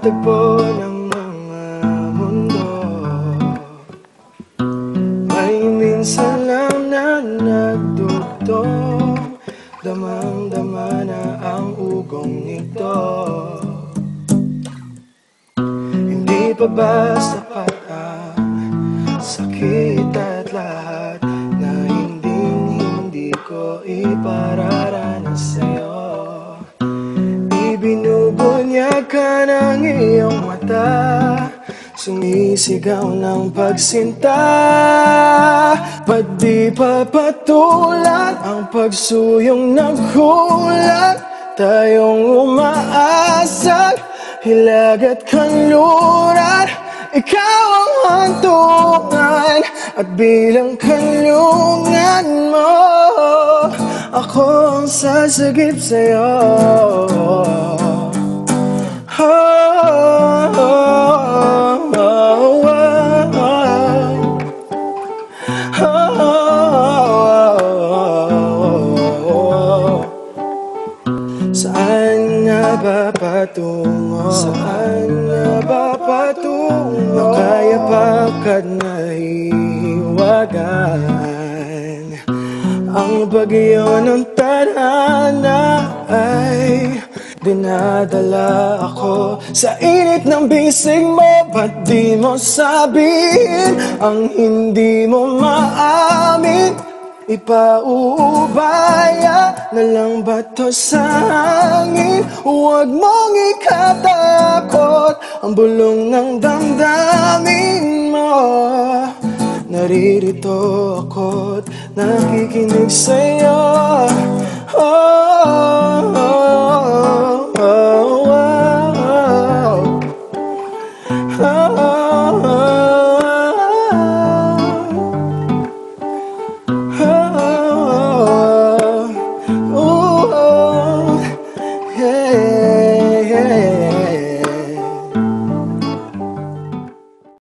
pagtatagpo ng mga mundo. May minsan lang na nagdugtong, damang-dama na ang ugong nito. Hindi pa ba sapat ang sakit at lahat na hindi ko ipararanas sa'yo? Ibinubunyag ka ng iyong mata, sumisigaw ng pagsinta. Ba't di pa patulan ang pagsuyong ng kulang? Tayong umaasag, hilag at kanluran. Ikaw ang hantungan at bilang kanlungan mo, ako ang sasagip sa'yo. Saan nga ba patungo? Saan nga ba patungo? Nakayapak at nahihiwagan. Ang bagyo ng tadhana ay dinadala ako sa init ng bisig mo. Ba't di mo sabihin ang hindi mo maamin? Ipaubaya na lang ba to sa hangin? Huwag mong ikatakot ang bulong ng damdamin mo. Naririto ako't nakikinig sa'yo. Oh, oh, oh.